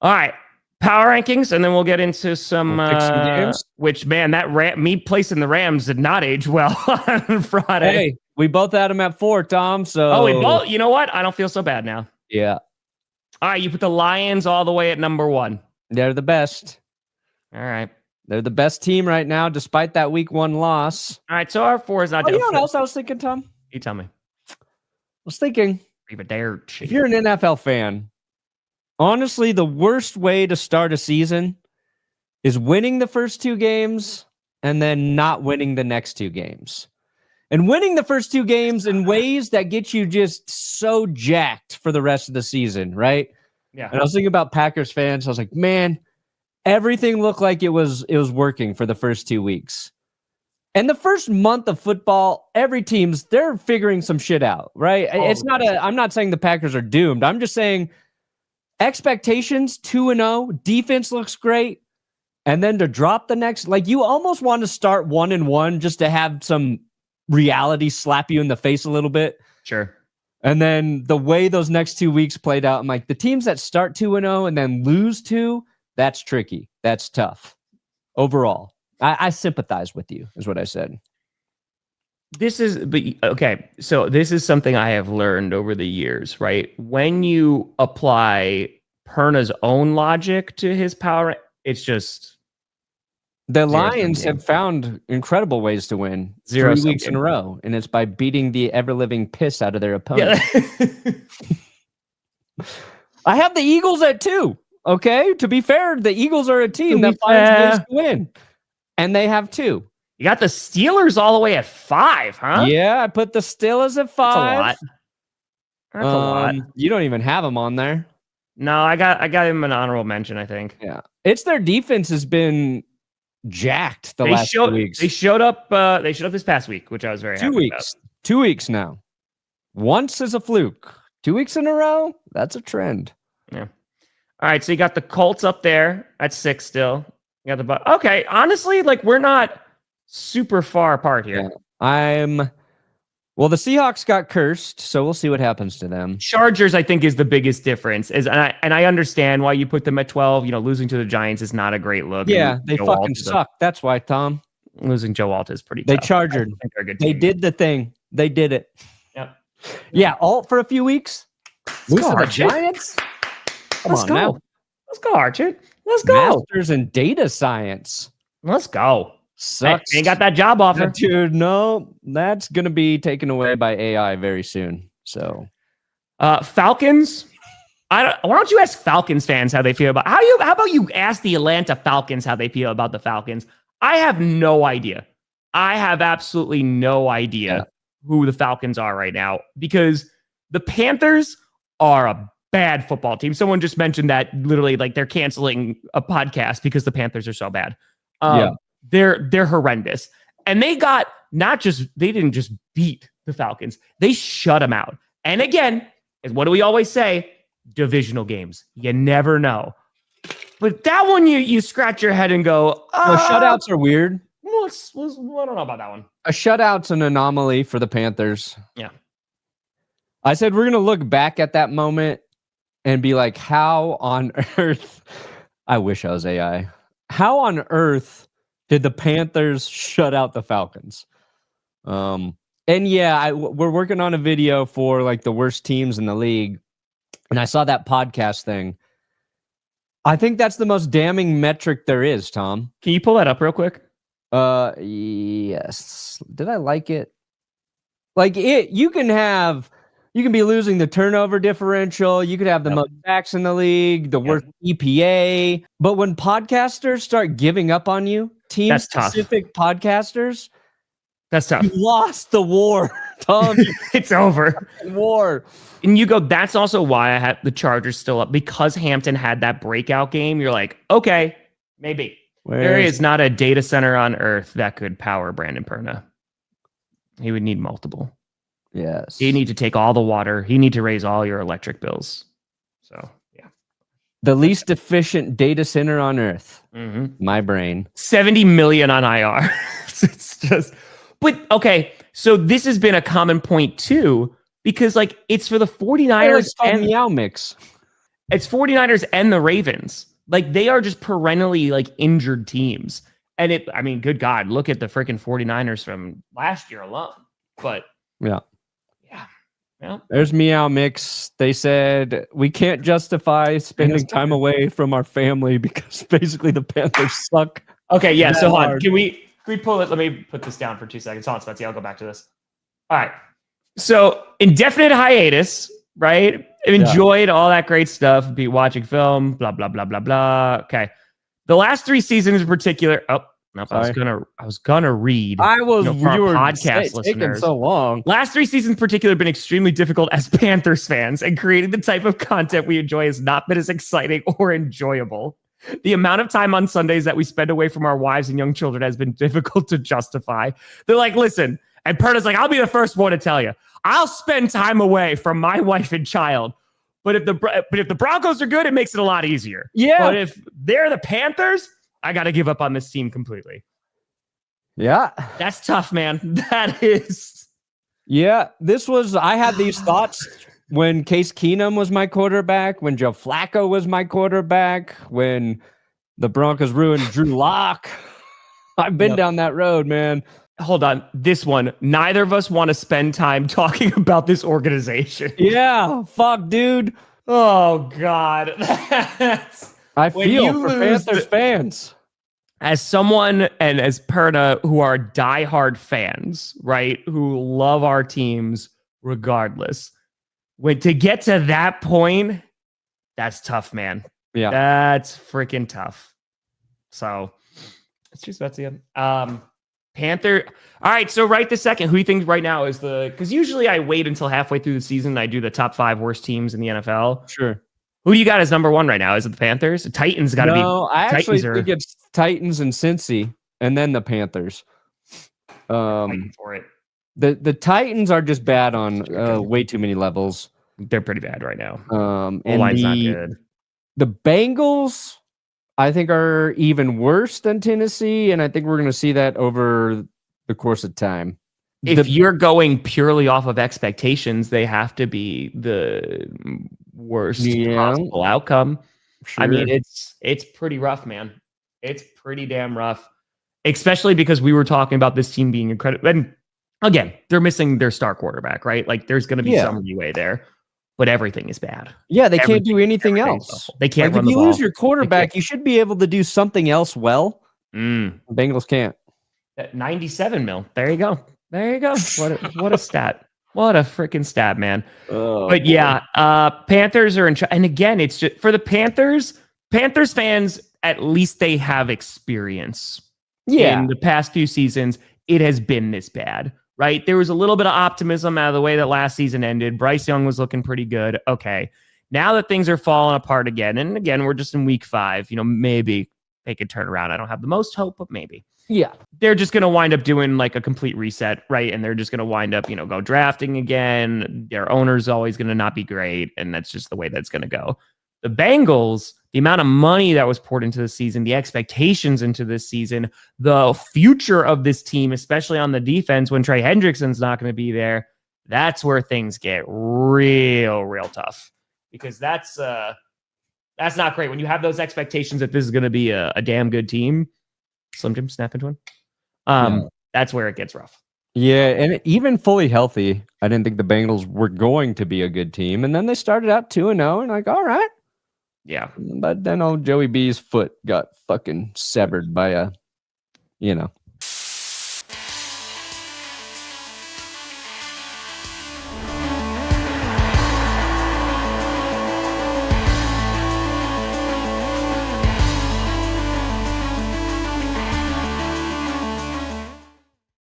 All right. Power rankings, and then we'll get into some games. which, man, me placing the Rams did not age well on Friday. Hey, we both had them at 4, Tom. So we both. You know what? I don't feel so bad now. Yeah. All right, you put the Lions all the way at number 1. They're the best. All right. They're the best team right now, despite that week 1 loss. All right, so our 4 is not. You know what else I was thinking, Tom? You tell me. I was thinking, if you're an NFL fan, honestly, the worst way to start a season is winning the first 2 games and then not winning the next 2 games. And winning the first 2 games in ways that get you just so jacked for the rest of the season, right? Yeah. And I was thinking about Packers fans. I was like, man, everything looked like it was working for the first 2 weeks. And the first month of football, every team's, they're figuring some shit out, right? I'm not saying the Packers are doomed. I'm just saying expectations 2-0, defense looks great. And then to drop the next, like you almost want to start 1-1 just to have some reality slap you in the face a little bit. Sure. And then the way those next 2 weeks played out, I'm like, the teams that start 2-0 and then lose 2, that's tricky. That's tough. Overall, I sympathize with you, is what I said. Okay. So this is something I have learned over the years, right? When you apply Perna's own logic to his power, it's just the Lions have found incredible ways to win 3 weeks in a row, and it's by beating the ever-living piss out of their opponent. Yeah. I have the Eagles at 2. Okay, to be fair, the Eagles are a team that finds ways to win, and they have 2. You got the Steelers all the way at 5, huh? Yeah, I put the Steelers at 5. That's a lot. You don't even have them on there. No, I got him an honorable mention, I think. Yeah, it's their defense has been jacked the last 2 weeks. They showed up this past week, which I was very happy about. 2 weeks now. Once is a fluke. 2 weeks in a row, that's a trend. Yeah. All right, so you got the Colts up there at 6 still. You got the okay, honestly, like we're not super far apart here. Yeah. Well, the Seahawks got cursed, so we'll see what happens to them. Chargers, I think, is the biggest difference. And I understand why you put them at 12. Losing to the Giants is not a great look. Yeah, they fucking suck. That's why, Tom. Losing Joe Alt is pretty tough. They chargered. They did the thing. They did it. Yep. Yeah, Alt for a few weeks. Lose to the Giants? Let's go. Now. Let's go, Archie. Let's go. Masters in data science. Let's go. Sucks. They ain't got that job offer. Dude, no. That's going to be taken away by AI very soon. So, Falcons. Why don't you ask Falcons fans how they feel about how about you ask the Atlanta Falcons how they feel about the Falcons? I have no idea. I have absolutely no idea who the Falcons are right now because the Panthers are a bad football team. Someone just mentioned that literally like they're canceling a podcast because the Panthers are so bad. They're horrendous. And they didn't just beat the Falcons. They shut them out. And again, what do we always say? Divisional games. You never know. But that one, you scratch your head and go, shutouts are weird. I don't know about that one. A shutout's an anomaly for the Panthers. Yeah. I said we're going to look back at that moment and be like, how on earth? I wish I was AI. How on earth did the Panthers shut out the Falcons? And yeah, we're working on a video for like the worst teams in the league. And I saw that podcast thing. I think that's the most damning metric there is, Tom. Can you pull that up real quick? Yes. Did I like it? Like you can be losing the turnover differential. You could have the most sacks in the league, the worst EPA. But when podcasters start giving up on you, team-specific podcasters, that's tough. You lost the war, Tom. It's over. War. And you go, that's also why I had the Chargers still up. Because Hampton had that breakout game, you're like, okay, maybe. There is not a data center on Earth that could power Brandon Perna. He would need multiple. Yes. You need to take all the water. You need to raise all your electric bills. So, yeah. The least efficient data center on Earth. Mm-hmm. My brain. 70 million on IR. It's just... But, okay, so this has been a common point, too, because, like, it's for the 49ers and Meow Mix. It's 49ers and the Ravens. Like, they are just perennially like injured teams. And good God, look at the freaking 49ers from last year alone. But yeah. Yeah. There's Meow Mix. They said we can't justify spending time away from our family because basically the Panthers suck. Okay, yeah. So hold on. Can we pull it? Let me put this down for 2 seconds. Hold on, Spence. I'll go back to this. All right. So indefinite hiatus, right? I've enjoyed all that great stuff. Be watching film, blah, blah, blah, blah, blah. Okay. The last 3 seasons in particular. Oh, no, I was gonna read. You were podcast taking listeners. so long. Last 3 seasons in particular have been extremely difficult as Panthers fans, and creating the type of content we enjoy has not been as exciting or enjoyable. The amount of time on Sundays that we spend away from our wives and young children has been difficult to justify. They're like, listen, and Perna's like, I'll be the first one to tell you, I'll spend time away from my wife and child. But if the Broncos are good, it makes it a lot easier. Yeah. But if they're the Panthers, I got to give up on this team completely. Yeah. That's tough, man. That is. Yeah. I had these thoughts when Case Keenum was my quarterback, when Joe Flacco was my quarterback, when the Broncos ruined Drew Lock. I've been down that road, man. Hold on. This one, neither of us want to spend time talking about this organization. Yeah. Fuck, dude. Oh, God. I feel for Panthers fans. As someone and as Perna who are diehard fans, right, who love our teams regardless, to get to that point, that's tough, man. Yeah. That's freaking tough. So, let's just about to Panther. All right, so right this second, who do you think right now is because usually I wait until halfway through the season and I do the top 5 worst teams in the NFL. Sure. Who do you got as number 1 right now? Is it the Panthers? The Titans got to be. No, I actually think it's Titans and Cincy, and then the Panthers. Fighting for it. The Titans are just bad on way too many levels. They're pretty bad right now. And line's not good. The Bengals, I think, are even worse than Tennessee, and I think we're going to see that over the course of time. If you're going purely off of expectations, they have to be the worst possible outcome. Sure. I mean, it's pretty rough, man. It's pretty damn rough, especially because we were talking about this team being incredible. And again, they're missing their star quarterback, right? Like, there's going to be some leeway there, but everything is bad. Yeah, they can't do anything else. They can't run the ball. If you lose your quarterback, you should be able to do something else well. The Bengals can't. That 97 mil. There you go. There you go. What a stat. What a freaking stat, man. But yeah, Panthers are in and again, it's just for the Panthers fans, at least they have experience. Yeah. In the past few seasons, it has been this bad, right? There was a little bit of optimism out of the way that last season ended. Bryce Young was looking pretty good. Okay. Now that things are falling apart again, and again, we're just in week 5, maybe they could turn around. I don't have the most hope, but maybe. Yeah. They're just going to wind up doing like a complete reset, right? And they're just going to wind up, go drafting again. Their owner's always going to not be great. And that's just the way that's going to go. The Bengals, the amount of money that was poured into the season, the expectations into this season, the future of this team, especially on the defense when Trey Hendrickson's not going to be there, that's where things get real tough. Because that's not great. When you have those expectations that this is going to be a damn good team, Slim Jim snap into one. That's where it gets rough. Yeah, and even fully healthy, I didn't think the Bengals were going to be a good team. And then they started out 2-0 and like, all right. Yeah. But then old Joey B's foot got fucking severed by a,